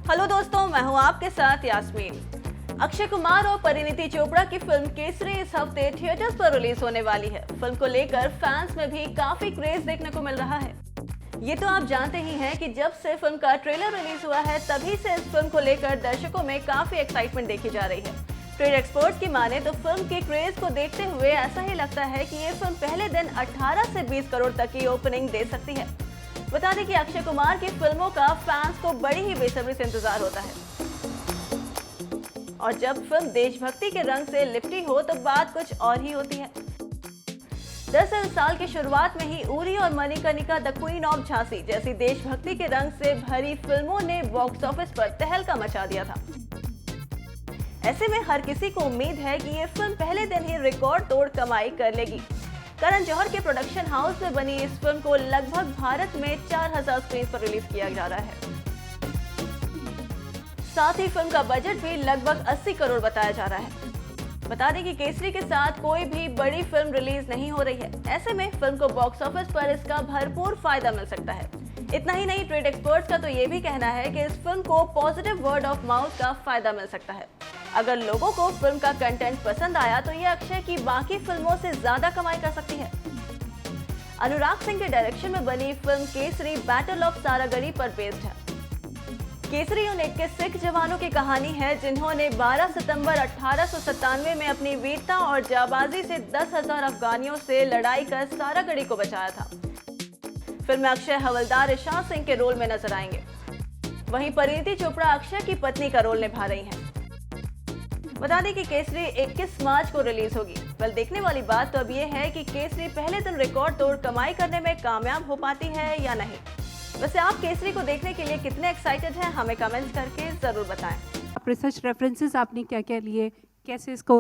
Hello दोस्तों, मैं हूं आपके साथ यास्मीन। अक्षय कुमार और परिणीति चोपड़ा की फिल्म केसरी इस हफ्ते थिएटर्स पर रिलीज होने वाली है। फिल्म को लेकर फैंस में भी काफी क्रेज देखने को मिल रहा है। ये तो आप जानते ही हैं कि जब से फिल्म का ट्रेलर रिलीज हुआ है तभी से इस फिल्म को लेकर दर्शकों में काफी एक्साइटमेंट देखी जा रही है। ट्रेड एक्सपर्ट्स की माने तो फिल्म के क्रेज को देखते हुए ऐसा ही लगता है कि ये फिल्म पहले दिन 18 से 20 करोड़ तक की ओपनिंग दे सकती है। बता दें कि अक्षय कुमार की फिल्मों का फैंस को बड़ी ही बेसब्री से इंतजार होता है और जब फिल्म देशभक्ति के रंग से लिपटी हो तो बात कुछ और ही होती है। दरअसल साल की शुरुआत में ही उरी और Manikarnika the queen of Jhansi जैसी देशभक्ति के रंग से भरी फिल्मों ने बॉक्स ऑफिस पर तहलका मचा दिया था। ऐसे में हर किसी को उम्मीद है कि ये फिल्म पहले दिन ही रिकॉर्ड तोड़ कमाई कर लेगी। करण जौहर के प्रोडक्शन हाउस में बनी इस फिल्म को लगभग भारत में 4000 स्क्रीन पर रिलीज किया जा रहा है। साथ ही फिल्म का बजट भी लगभग 80 करोड़ बताया जा रहा है। बता दें कि केसरी के साथ कोई भी बड़ी फिल्म रिलीज नहीं हो रही है। ऐसे में फिल्म को बॉक्स ऑफिस पर इसका भरपूर फायदा मिल सकता है। इतना ही नहीं, ट्रेड एक्सपर्ट्स का तो ये भी कहना है कि इस फिल्म को पॉजिटिव वर्ड ऑफ माउथ का फायदा मिल सकता है। अगर लोगों को फिल्म का कंटेंट पसंद आया तो ये अक्षय की बाकी फिल्मों से ज्यादा कमाई कर सकती है। अनुराग सिंह के डायरेक्शन में बनी film Kesari battle of Saragarhi पर बेस्ड है। केसरी यूनिट के सिख जवानों की कहानी है जिन्होंने 12 सितंबर 1897 में अपनी वीरता और जाबाजी से 10,000 अफगानियों से लड़ाई कर सारागढ़ी को बचाया था। फिल्म में अक्षय हवलदार ईशान सिंह के रोल में नजर आएंगे। वहीं परिणीति चोपड़ा अक्षय की पत्नी का रोल निभा रही हैं। बता दें कि केसरी 21 मार्च को रिलीज होगी। वेल, देखने वाली बात तो अब ये है कि केसरी पहले दिन रिकॉर्ड तोड़ कमाई करने में कामयाब हो पाती है या नहीं। वैसे आप केसरी को देखने के लिए कितने एक्साइटेड हैं, हमें कमेंट्स करके जरूर बताएं। रिसर्च रेफरेंसेस आपने क्या क्या लिए, कैसे इसको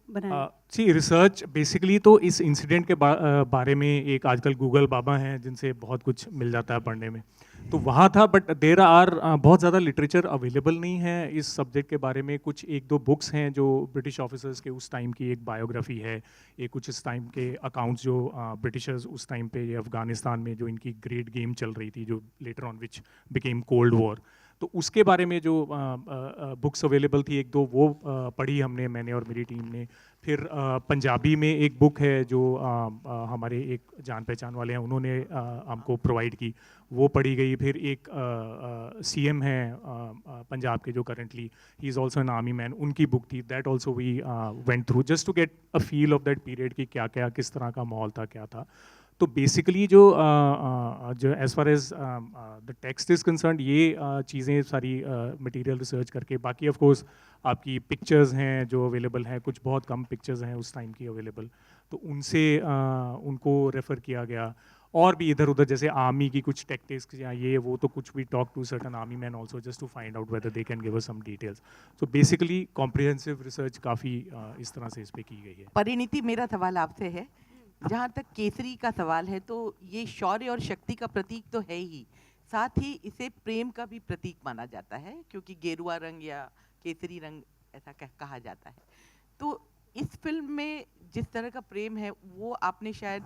बनाया? सी रिसर्च बेसिकली तो इस इंसिडेंट के बारे में एक आजकल गूगल बाबा हैं जिनसे बहुत कुछ मिल जाता है पढ़ने में, तो वहाँ था। बट देर आर बहुत ज़्यादा लिटरेचर अवेलेबल नहीं है इस सब्जेक्ट के बारे में। कुछ एक दो बुक्स हैं जो ब्रिटिश ऑफिसर्स के उस टाइम की एक बायोग्राफी है, एक कुछ इस टाइम के अकाउंट्स जो ब्रिटिशर्स उस टाइम पे अफगानिस्तान में जो इनकी ग्रेट गेम चल रही थी जो later on which became cold war, तो उसके बारे में जो बुक्स अवेलेबल थी एक दो वो पढ़ी हमने, मैंने और मेरी टीम ने। फिर पंजाबी में एक बुक है जो हमारे एक जान पहचान वाले हैं उन्होंने हमको प्रोवाइड की, वो पढ़ी गई। फिर एक सीएम हैं पंजाब के जो currently he is also an army man, उनकी बुक थी, that also we went through just to get a feel of that period कि क्या क्या किस तरह का माहौल था, क्या था। तो बेसिकली जो as far as the text is concern, ये चीज़ें सारी मटेरियल रिसर्च करके, बाकी ऑफ कोर्स आपकी पिक्चर्स हैं जो अवेलेबल हैं, कुछ बहुत कम पिक्चर्स हैं उस टाइम की अवेलेबल, तो उनसे उनको रेफ़र किया गया। और भी इधर उधर जैसे आर्मी की कुछ टैक्टिक्स या ये वो, तो कुछ भी talk to certain army man also just to find out whether they can give us some details. So basically comprehensive research काफ़ी इस तरह से इस पे की गई है। परिणीति, मेरा सवाल आपसे है, जहाँ तक केसरी का सवाल है तो ये शौर्य और शक्ति का प्रतीक तो है ही, साथ ही इसे प्रेम का भी प्रतीक माना जाता है क्योंकि गेरुआ रंग या केसरी रंग ऐसा कहा जाता है। तो इस फिल्म में जिस तरह का प्रेम है वो आपने शायद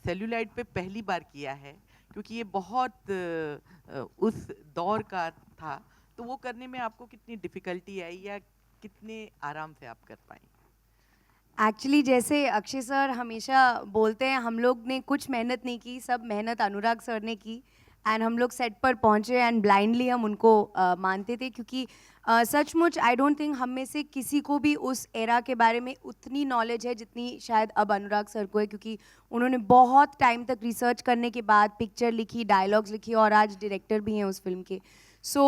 सेल्यूलाइड पे पहली बार किया है, क्योंकि ये बहुत उस दौर का था, तो वो करने में आपको कितनी डिफ़िकल्टी आई या कितने आराम से आप कर पाए? एक्चुअली जैसे अक्षय सर हमेशा बोलते हैं, हम लोग ने कुछ मेहनत नहीं की, सब मेहनत अनुराग सर ने की। एंड हम लोग सेट पर पहुंचे एंड ब्लाइंडली हम उनको मानते थे, क्योंकि सचमुच आई डोंट थिंक हम में से किसी को भी उस एरा के बारे में उतनी नॉलेज है जितनी शायद अब अनुराग सर को है, क्योंकि उन्होंने बहुत टाइम तक रिसर्च करने के बाद पिक्चर लिखी, डायलॉग्स लिखी और आज डायरेक्टर भी हैं उस फिल्म के। सो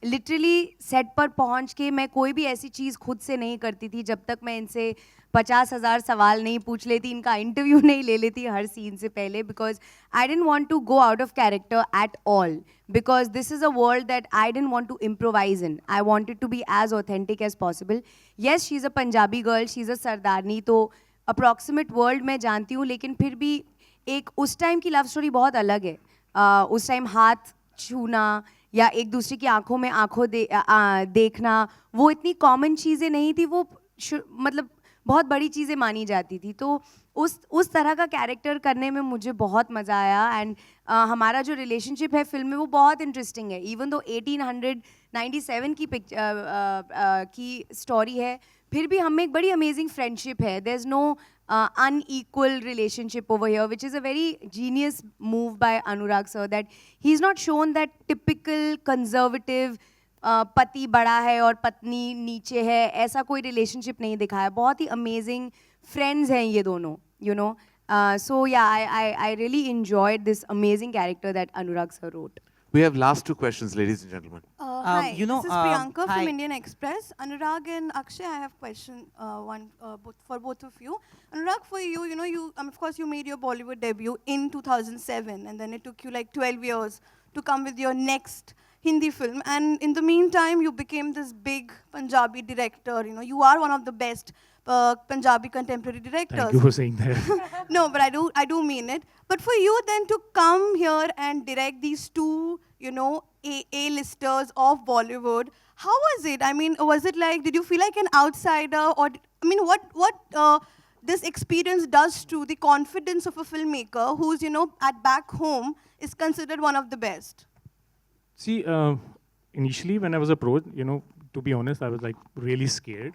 लिटरली सेट पर पहुंच के मैं कोई भी ऐसी चीज़ खुद से नहीं करती थी जब तक मैं इनसे 50,000 सवाल नहीं पूछ लेती, इनका इंटरव्यू नहीं ले लेती हर सीन से पहले, because I don't want to go out of character at all, because this is a world that I don't want to improvise in. I wanted to be as authentic as possible. Yes, she is a Punjabi girl, she is a Sardarni, तो approximate world मैं जानती हूँ, लेकिन फिर भी एक उस time की लव स्टोरी बहुत अलग है। उस टाइम हाथ छूना या एक दूसरे की आंखों में आंखों देखना, वो इतनी कॉमन चीज़ें नहीं थी। वो मतलब बहुत बड़ी चीज़ें मानी जाती थी। तो उस तरह का कैरेक्टर करने में मुझे बहुत मज़ा आया एंड हमारा जो रिलेशनशिप है फिल्म में वो बहुत इंटरेस्टिंग है। इवन दो 1897 की स्टोरी है, फिर भी हम में एक बड़ी अमेजिंग फ्रेंडशिप है। There is no unequal relationship over here, which is a very genius move by Anurag sir, that he's not shown that typical conservative पति बड़ा है और पत्नी नीचे है, ऐसा कोई रिलेशनशिप नहीं दिखाया। बहुत ही अमेजिंग फ्रेंड्स हैं ये दोनों, you know. So yeah, I really enjoyed this amazing character that Anurag sir wrote. We have last two questions, ladies and gentlemen. Hi, you know, this is Priyanka hi. from Indian Express. Anurag and Akshay, I have question for both of you. Anurag, for you, you know, of course you made your Bollywood debut in 2007, and then it took you like 12 years to come with your next Hindi film. And in the meantime, you became this big Punjabi director. You know, you are one of the best Punjabi contemporary directors. Thank you for saying that. No, but I do mean it. But for you then to come here and direct these two, you know, A-listers of Bollywood, how was it? I mean, was it like, did you feel like an outsider, or I mean, what this experience does to the confidence of a filmmaker who's, you know, at back home is considered one of the best? See, initially when I was approached, you know, to be honest, I was like really scared.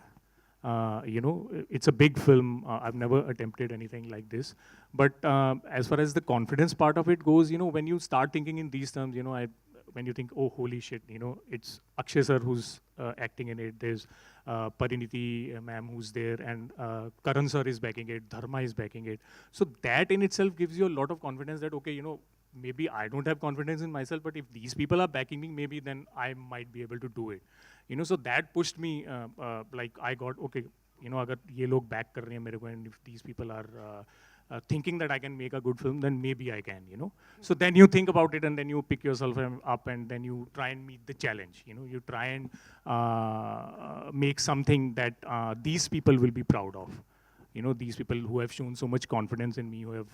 You know, it's a big film. I've never attempted anything like this. But as far as the confidence part of it goes, you know, when you start thinking in these terms, you know, when you think, oh, holy shit, you know, it's Akshay sir who's acting in it. There's Pariniti ma'am who's there, and Karan sir is backing it. Dharma is backing it. So that in itself gives you a lot of confidence that, okay, you know, maybe I don't have confidence in myself, but if these people are backing me, maybe then I might be able to do it. You know, so that pushed me, like I got, okay, you know, agar ye log back kar rahe hain mere ko, and if these people are thinking that I can make a good film, then maybe I can, you know. So then you think about it, and then you pick yourself up, and then you try and meet the challenge. You know, you try and make something that these people will be proud of. You know, these people who have shown so much confidence in me, who have,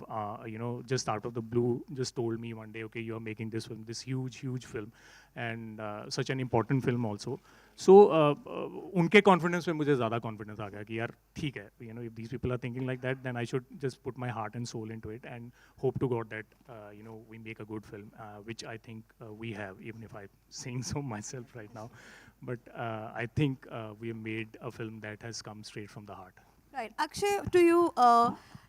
you know, just out of the blue, just told me one day, okay, you're making this film, this huge, huge film, and such an important film also. So, unke confidence mein mujhe zyada confidence aa gaya ki yaar, theek hai, you know, if these people are thinking like that, then I should just put my heart and soul into it and hope to God that, you know, we make a good film, which I think we have, even if I'm saying so myself right now. But I think we have made a film that has come straight from the heart. Right. Akshay, to you,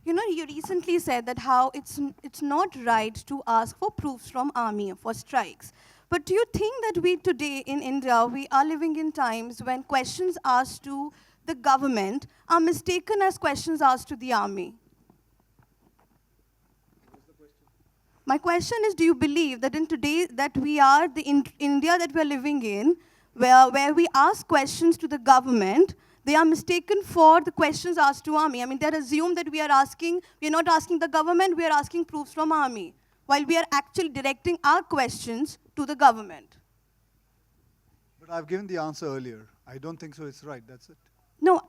you know, you recently said that how it's not right to ask for proofs from army for strikes. But do you think that we today in India, we are living in times when questions asked to the government are mistaken as questions asked to the army? My question is, do you believe that in today that we are the India that we are living in, where we ask questions to the government, they are mistaken for the questions asked to army? I mean, they're assumed that we are not asking the government, we are asking proofs from army, while we are actually directing our questions to the government. But I've given the answer earlier. I don't think so, it's right, that's it. No,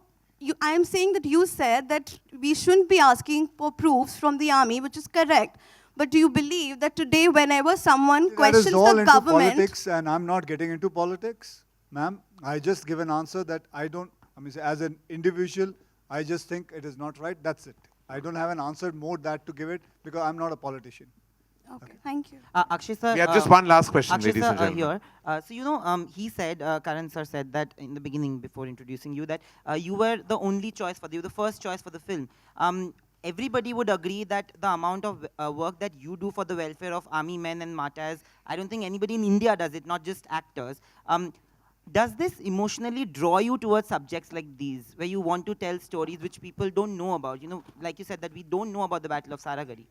I am saying that you said that we shouldn't be asking for proofs from the army, which is correct. But do you believe that today, whenever someone questions that is all the into government... politics, and I'm not getting into politics, ma'am. I just give an answer that I don't, I mean, as an individual, I just think it is not right, that's it. I don't have an answer more that to give it, because I'm not a politician. Okay, thank you. Akshay sir, We have just one last question, Akshay ladies sir, and gentlemen. here. So, you know, he said, Karan sir said that in the beginning, before introducing you, that you were the only choice you were the first choice for the film. Everybody would agree that the amount of work that you do for the welfare of army men and martyrs, I don't think anybody in India does it, not just actors. Does this emotionally draw you towards subjects like these, where you want to tell stories which people don't know about? You know, like you said, that we don't know about the Battle of Saragari.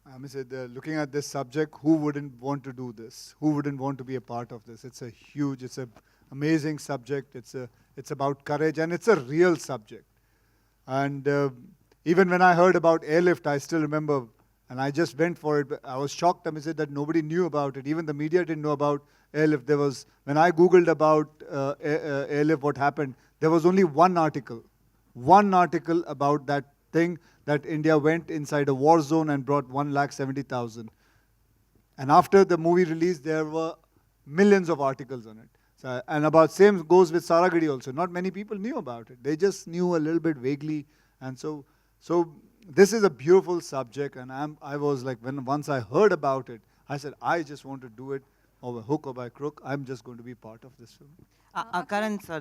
I mean, looking at this subject, who wouldn't want to do this? Who wouldn't want to be a part of this? It's a huge, it's an amazing subject. It's about courage, and it's a real subject. And even when I heard about airlift, I still remember, and I just went for it. I was shocked, I said, that nobody knew about it. Even the media didn't know about airlift. There was, when I Googled about airlift, what happened, there was only one article about that thing, that India went inside a war zone and brought 1,70,000. And after the movie release, there were millions of articles on it. So, and about same goes with Saragidi also. Not many people knew about it. They just knew a little bit vaguely, and so this is a beautiful subject. And I was like, once I heard about it, I said I just want to do it, or by hook or by crook. I'm just going to be part of this film. Karan sir.